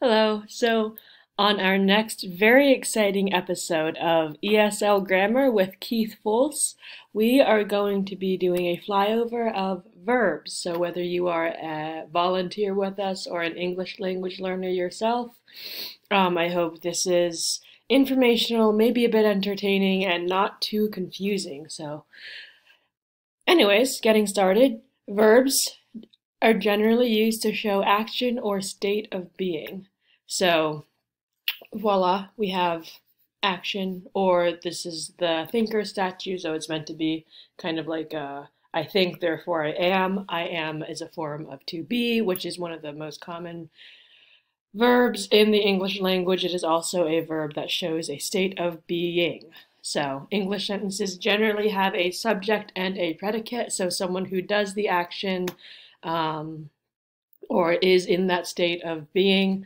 Hello. So, on our next very exciting episode of ESL Grammar with Keith Folse, we are going to be doing a flyover of verbs. So, whether you are a volunteer with us or an English language learner yourself, I hope this is informational, maybe a bit entertaining, and not too confusing. So, anyways, getting started. Verbs are generally used to show action or state of being. So, voila, we have action, or this is the thinker statue, so it's meant to be kind of like I think, therefore I am. I am is a form of to be, which is one of the most common verbs in the English language. It is also a verb that shows a state of being. So, English sentences generally have a subject and a predicate, so someone who does the action um, or is in that state of being.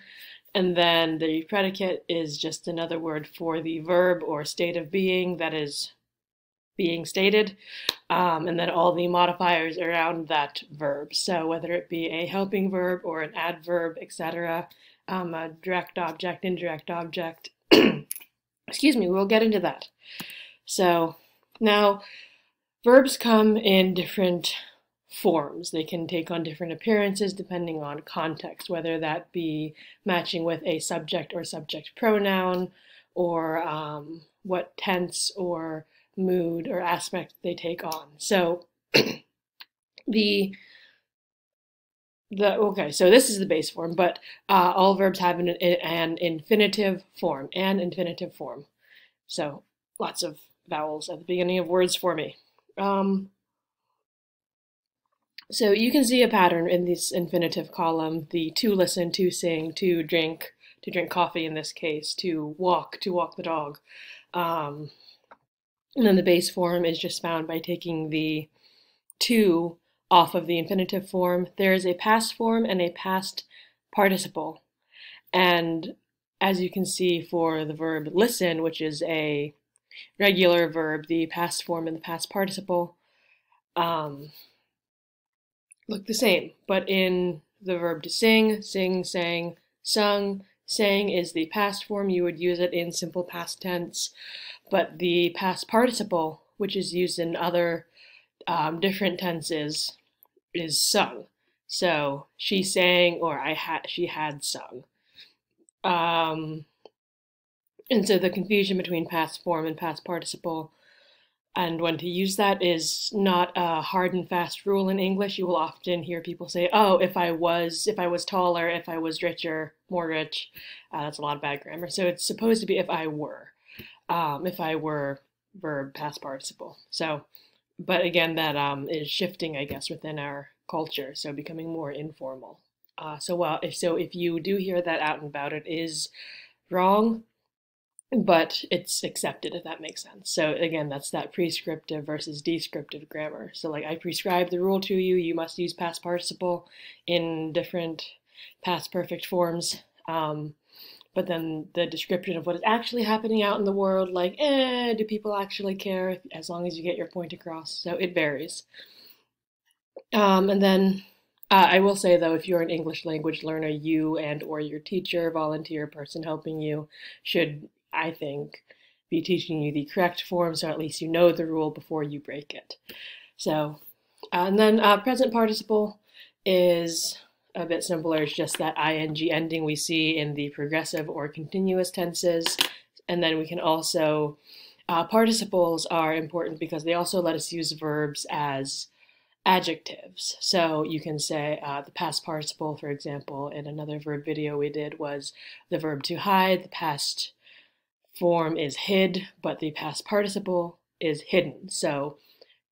And then the predicate is just another word for the verb or state of being that is being stated. And then all the modifiers around that verb. So whether it be a helping verb or an adverb, etc., a direct object, indirect object. Excuse me, we'll get into that. So now verbs come in different forms. They can take on different appearances depending on context, whether that be matching with a subject or subject pronoun, or what tense or mood or aspect they take on. So the okay, so this is the base form, but all verbs have an infinitive form, So lots of vowels at the beginning of words for me. So you can see a pattern in this infinitive column, the to listen, to sing, to drink coffee in this case, to walk the dog. And then the base form is just found by taking the to off of the infinitive form. There is a past form and a past participle. And as you can see for the verb listen, which is a regular verb, the past form and the past participle look the same, but in the verb to sing, sang, sung, sang is the past form. You would use it in simple past tense, but the past participle, which is used in other different tenses, is sung. So she sang, or she had sung. And so the confusion between past form and past participle and when to use that is not a hard and fast rule in English. You will often hear people say, "Oh, if I was taller, if I was richer, more rich." That's a lot of bad grammar. So it's supposed to be if I were verb past participle. So, but again, that is shifting, I guess, within our culture. So becoming more informal. If you do hear that out and about, it is wrong, but it's accepted, if that makes sense. So again, that's that prescriptive versus descriptive grammar. So like, I prescribe the rule to you, you must use past participle in different past perfect forms. But then the description of what is actually happening out in the world, like, do people actually care, as long as you get your point across? So it varies. And then I will say, though, if you're an English language learner, you and or your teacher, volunteer person helping you should, I think, be teaching you the correct form, so at least you know the rule before you break it. So, and then present participle is a bit simpler. It's just that ing ending we see in the progressive or continuous tenses. And then we can also, participles are important because they also let us use verbs as adjectives. So you can say the past participle, for example, in another verb video we did, was the verb to hide. The past form is hid, but the past participle is hidden. So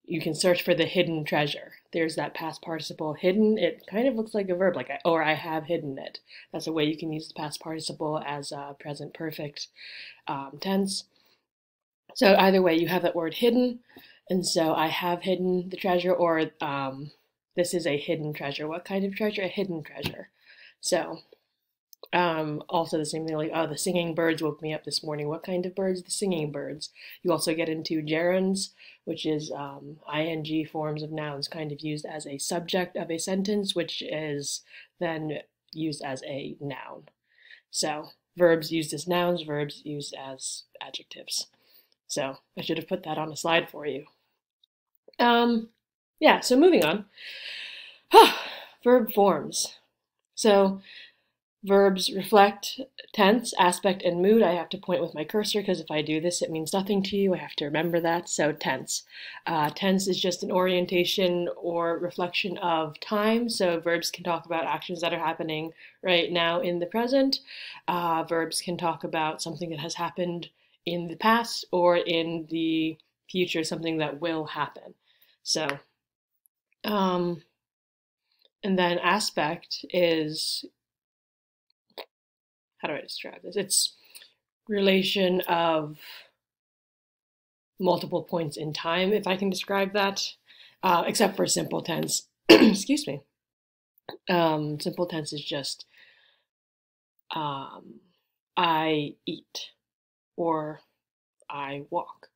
you can search for the hidden treasure. There's that past participle, hidden. It kind of looks like a verb, like or I have hidden it. That's a way you can use the past participle as a present perfect tense. So either way, you have that word hidden, and so I have hidden the treasure, or this is a hidden treasure. What kind of treasure? A hidden treasure. So also the same thing, like, oh, the singing birds woke me up this morning. What kind of birds? The singing birds. You also get into gerunds, which is ing forms of nouns kind of used as a subject of a sentence, which is then used as a noun. So verbs used as nouns, verbs used as adjectives. So I should have put that on a slide for you. Yeah, so moving on. Verb forms. So verbs reflect tense, aspect, and mood. I have to point with my cursor because if I do this, it means nothing to you. I have to remember that. So tense. Tense is just an orientation or reflection of time. So verbs can talk about actions that are happening right now in the present. Verbs can talk about something that has happened in the past or in the future, something that will happen. So, and then aspect is, how do I describe this? It's relation of multiple points in time, if I can describe that, except for simple tense. Excuse me. Simple tense is just I eat, or I walk,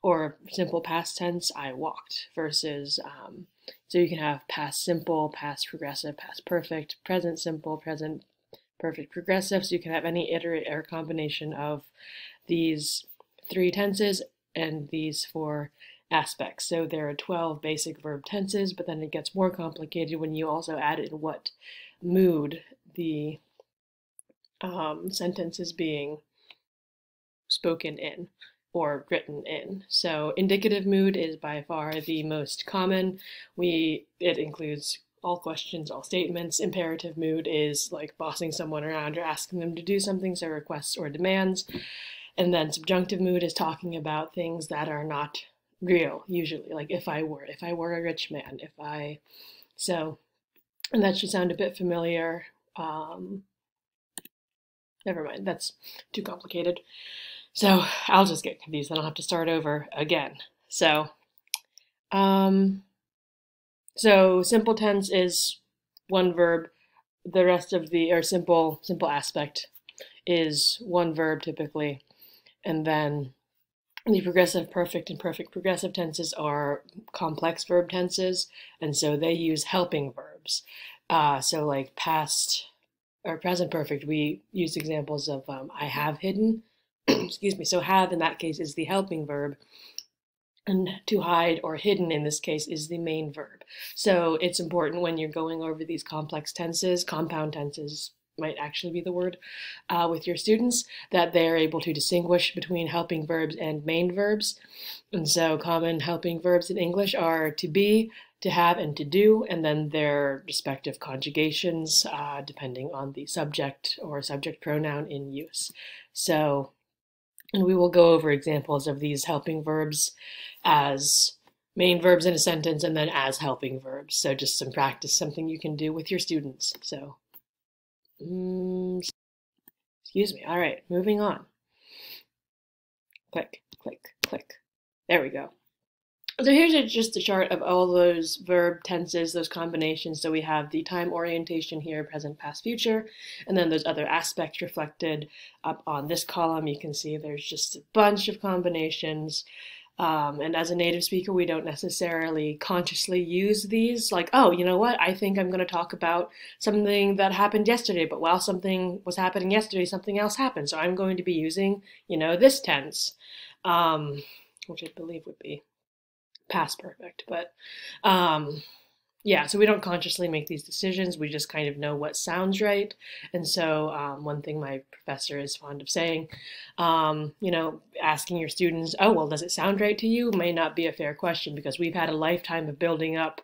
or simple past tense, I walked, versus, so you can have past simple, past progressive, past perfect, present simple, present perfect progressive. So you can have any iterate or combination of these 3 tenses and these 4 aspects. So there are 12 basic verb tenses, but then it gets more complicated when you also add in what mood the sentence is being spoken in or written in. So indicative mood is by far the most common. It includes all questions, all statements. Imperative mood is like bossing someone around or asking them to do something, so requests or demands. And then subjunctive mood is talking about things that are not real, usually, like if I were a rich man, and that should sound a bit familiar. Never mind, that's too complicated. So I'll just get confused, then I'll have to start over again. So simple tense is one verb. The rest of or simple aspect is one verb typically. And then the progressive perfect and perfect progressive tenses are complex verb tenses. And so they use helping verbs. So like past or present perfect, we use examples of I have hidden. Excuse me. So have in that case is the helping verb. And to hide or hidden in this case is the main verb. So it's important when you're going over these complex tenses, compound tenses might actually be the word, with your students, that they're able to distinguish between helping verbs and main verbs. And so common helping verbs in English are to be, to have, and to do, and then their respective conjugations, depending on the subject or subject pronoun in use. So, and we will go over examples of these helping verbs as main verbs in a sentence and then as helping verbs. So just some practice, something you can do with your students. So, excuse me. All right, moving on. Click, click, click. There we go. So here's just a chart of all those verb tenses, those combinations. So we have the time orientation here, present, past, future, and then those other aspects reflected up on this column. You can see there's just a bunch of combinations. And as a native speaker, we don't necessarily consciously use these. Like, oh, you know what? I think I'm going to talk about something that happened yesterday, but while something was happening yesterday, something else happened. So I'm going to be using, this tense, which I believe would be past perfect. But yeah, so we don't consciously make these decisions. We just kind of know what sounds right. And so one thing my professor is fond of saying, asking your students, oh, well, does it sound right to you? May not be a fair question because we've had a lifetime of building up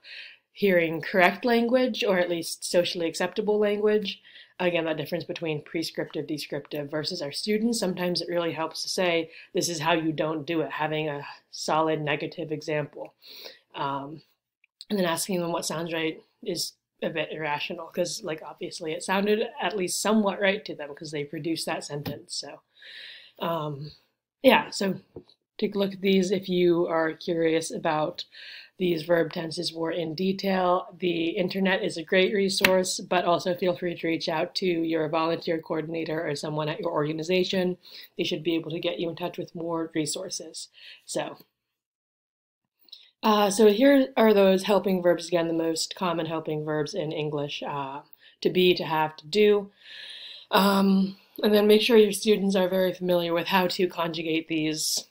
hearing correct language, or at least socially acceptable language. Again, that difference between prescriptive, descriptive versus our students. Sometimes it really helps to say, this is how you don't do it, having a solid negative example. And then asking them what sounds right is a bit irrational because, obviously it sounded at least somewhat right to them because they produced that sentence. So, yeah, so take a look at these if you are curious about these verb tenses more in detail. The internet is a great resource, but also feel free to reach out to your volunteer coordinator or someone at your organization. They should be able to get you in touch with more resources. So here are those helping verbs, again, the most common helping verbs in English, to be, to have, to do. And then make sure your students are very familiar with how to conjugate these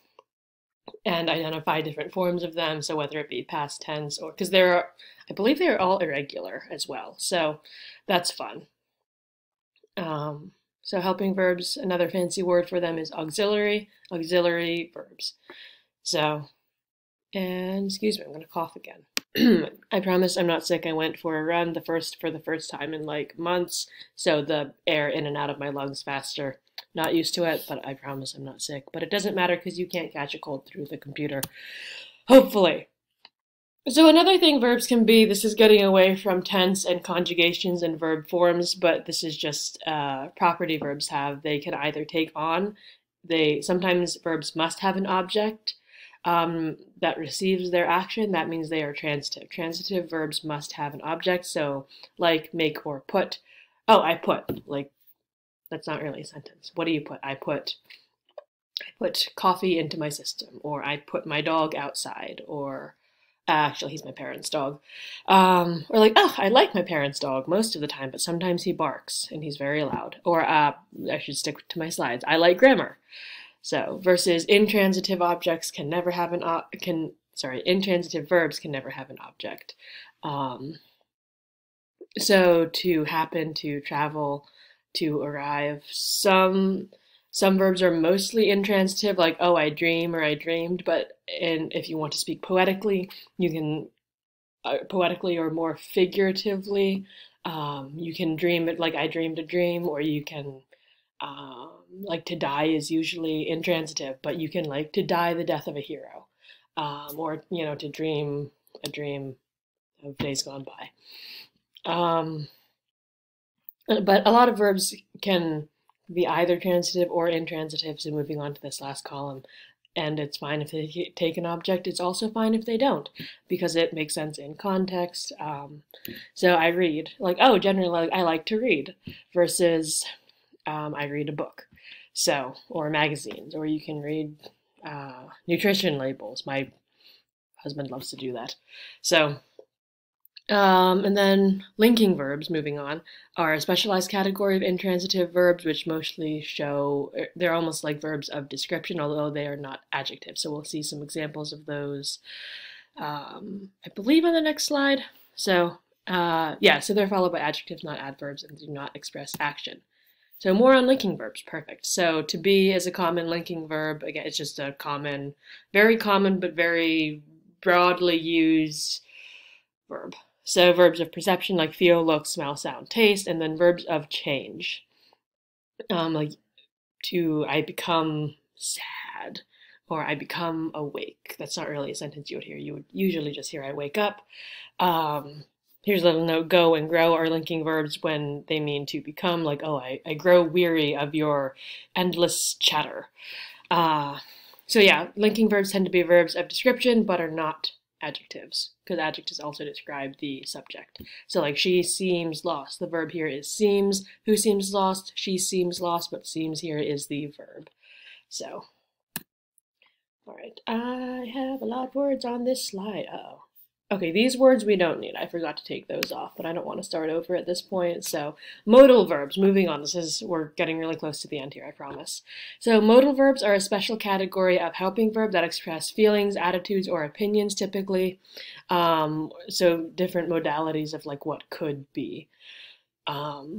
and identify different forms of them. So whether it be past tense or, because I believe they're all irregular as well. So that's fun. So helping verbs, another fancy word for them is auxiliary verbs. So, and excuse me, I'm gonna cough again. I promise I'm not sick. I went for a run for the first time in like months, so the air in and out of my lungs faster. Not used to it, but I promise I'm not sick. But it doesn't matter because you can't catch a cold through the computer. Hopefully. So another thing verbs can be, this is getting away from tense and conjugations and verb forms, but this is just property verbs have. They can either take on, sometimes verbs must have an object that receives their action. That means they are transitive. Transitive verbs must have an object, so like make or put. Oh, I put, like, that's not really a sentence. What do you put? I put coffee into my system, or I put my dog outside, or actually he's my parents' dog. Or like, oh, I like my parents' dog most of the time, but sometimes he barks and he's very loud. Or I should stick to my slides. I like grammar. So versus intransitive objects can never have intransitive verbs can never have an object. So to happen, to travel, to arrive. Some verbs are mostly intransitive, like, oh, I dream or I dreamed, and if you want to speak poetically, you can, poetically or more figuratively, you can dream it like I dreamed a dream, or you can, like to die is usually intransitive, but you can like to die the death of a hero, or, to dream a dream of days gone by. But a lot of verbs can be either transitive or intransitive, so moving on to this last column. And it's fine if they take an object. It's also fine if they don't, because it makes sense in context. So I read, like, oh, generally I like to read, versus I read a book. So, or magazines, or you can read nutrition labels. My husband loves to do that. So, and then linking verbs, moving on, are a specialized category of intransitive verbs, which mostly they're almost like verbs of description, although they are not adjectives. So we'll see some examples of those, I believe, on the next slide. So, yeah, so they're followed by adjectives, not adverbs, and do not express action. So more on linking verbs, perfect. So to be is a common linking verb. Again, it's just a very common, but very broadly used verb. So verbs of perception, like feel, look, smell, sound, taste, and then verbs of change. Like I become sad, or I become awake. That's not really a sentence you would hear. You would usually just hear I wake up. Here's a little note, go and grow are linking verbs when they mean to become, like, oh, I grow weary of your endless chatter. So yeah, linking verbs tend to be verbs of description, but are not adjectives, because adjectives also describe the subject. So like, she seems lost. The verb here is seems. Who seems lost? She seems lost, but seems here is the verb. So, all right, I have a lot of words on this slide. Uh-oh. Okay, these words we don't need. I forgot to take those off, but I don't want to start over at this point. So modal verbs, moving on. We're getting really close to the end here, I promise. So modal verbs are a special category of helping verb that express feelings, attitudes, or opinions typically. So different modalities of like what could be.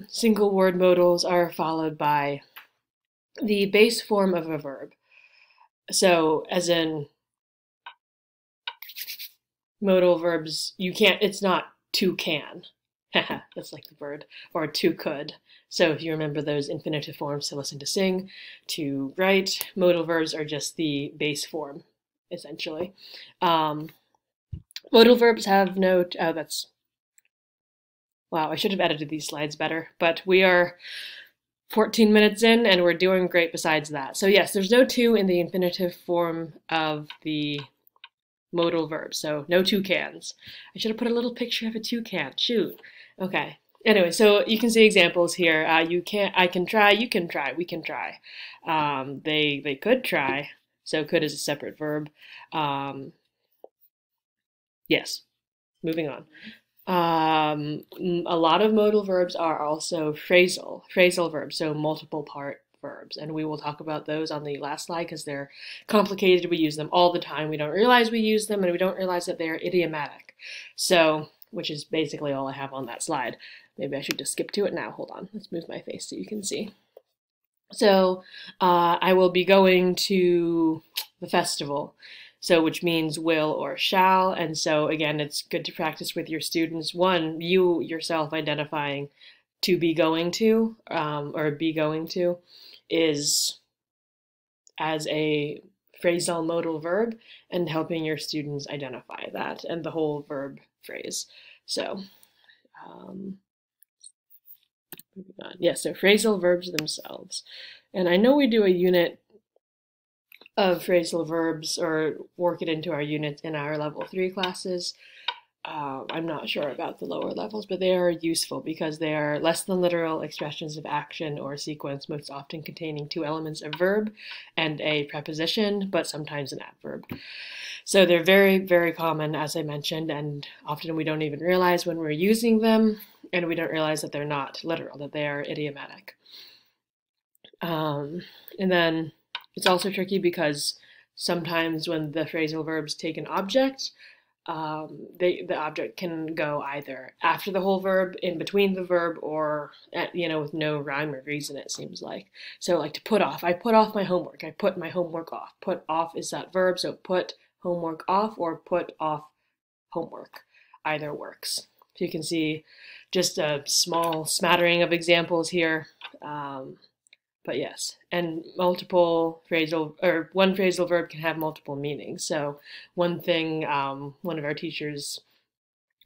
Single word modals are followed by the base form of a verb. So as in, modal verbs, it's not to can. That's like the word. Or to could. So if you remember those infinitive forms, to listen, to sing, to write, modal verbs are just the base form, essentially. Modal verbs have no, wow, I should have edited these slides better, but we are 14 minutes in and we're doing great besides that. So yes, there's no to in the infinitive form of the modal verbs, so no toucans. I should have put a little picture of a toucan. Shoot. Okay. Anyway, so you can see examples here. I can try, you can try, we can try. They could try. So could is a separate verb. Yes. Moving on. A lot of modal verbs are also phrasal verbs, so multiple part verbs. And we will talk about those on the last slide because they're complicated. We use them all the time. We don't realize we use them, and we don't realize that they're idiomatic. So, which is basically all I have on that slide. Maybe I should just skip to it now. Hold on. Let's move my face so you can see. So I will be going to the festival, so which means will or shall. And so again, it's good to practice with your students. One, you yourself identifying to be going to or be going to is as a phrasal modal verb, and helping your students identify that and the whole verb phrase. So moving on. Yes, so phrasal verbs themselves. And I know we do a unit of phrasal verbs or work it into our units in our level 3 classes. I'm not sure about the lower levels, but they are useful because they are less than literal expressions of action or sequence, most often containing 2 elements, a verb and a preposition, but sometimes an adverb. So they're very, very common, as I mentioned, and often we don't even realize when we're using them, and we don't realize that they're not literal, that they are idiomatic. And then it's also tricky because sometimes when the phrasal verbs take an object, the object can go either after the whole verb, in between the verb, or with no rhyme or reason, it seems like. So like to put off, I put off my homework, I put my homework off. Put off is that verb, so put homework off or put off homework. Either works. So you can see just a small smattering of examples here. But yes, and multiple phrasal, or one phrasal verb can have multiple meanings. So one thing one of our teachers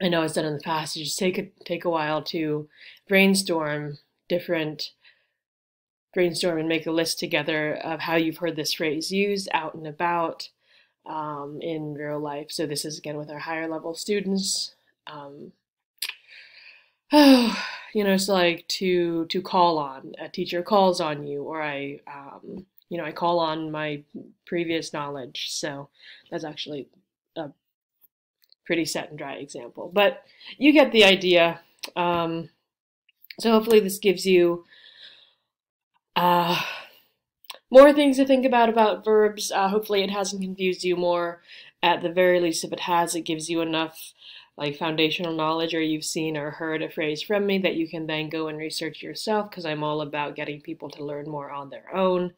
I know has done in the past is just take a while to brainstorm and make a list together of how you've heard this phrase used out and about in real life. So this is again with our higher level students. It's like to call on, a teacher calls on you, or I call on my previous knowledge. So that's actually a pretty set and dry example, but you get the idea. So hopefully this gives you more things to think about verbs. Hopefully it hasn't confused you more. At the very least, if it has, it gives you enough foundational knowledge, or you've seen or heard a phrase from me that you can then go and research yourself, because I'm all about getting people to learn more on their own.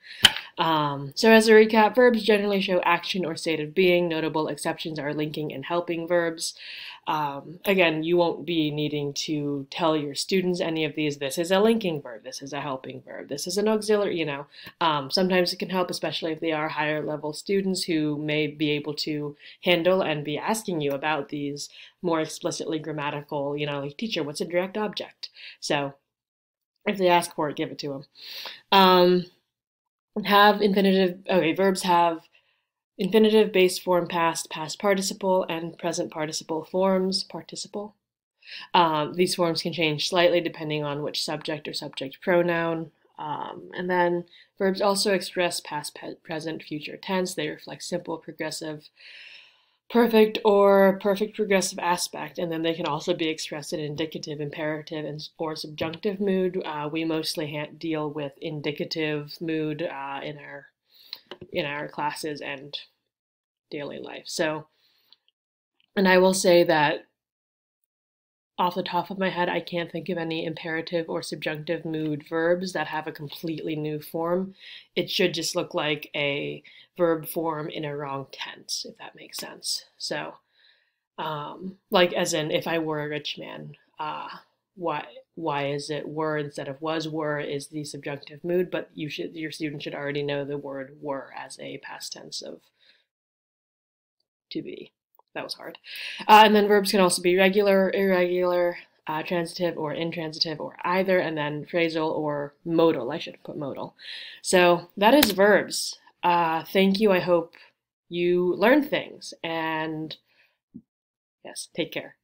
So as a recap, verbs generally show action or state of being. Notable exceptions are linking and helping verbs. Again, you won't be needing to tell your students any of these. This is a linking verb. This is a helping verb. This is an auxiliary, Sometimes it can help, especially if they are higher level students who may be able to handle and be asking you about these more explicitly grammatical, like, teacher, what's a direct object? So if they ask for it, give it to them. Verbs have infinitive, base form, past participle, and present participle forms. These forms can change slightly depending on which subject or subject pronoun. And then verbs also express past, present, future tense. They reflect simple, progressive, perfect, or perfect progressive aspect. And then they can also be expressed in indicative, imperative, or subjunctive mood. We mostly deal with indicative mood in our classes and daily life. So, and I will say that off the top of my head, I can't think of any imperative or subjunctive mood verbs that have a completely new form. It should just look like a verb form in a wrong tense, if that makes sense. So, like as in, if I were a rich man, why is it were instead of was? Were is the subjunctive mood, but your student should already know the word were as a past tense of to be. That was hard. And then verbs can also be regular, irregular, transitive, or intransitive, or either, and then phrasal or modal. I should have put modal. So that is verbs. Thank you. I hope you learned things, and yes, take care.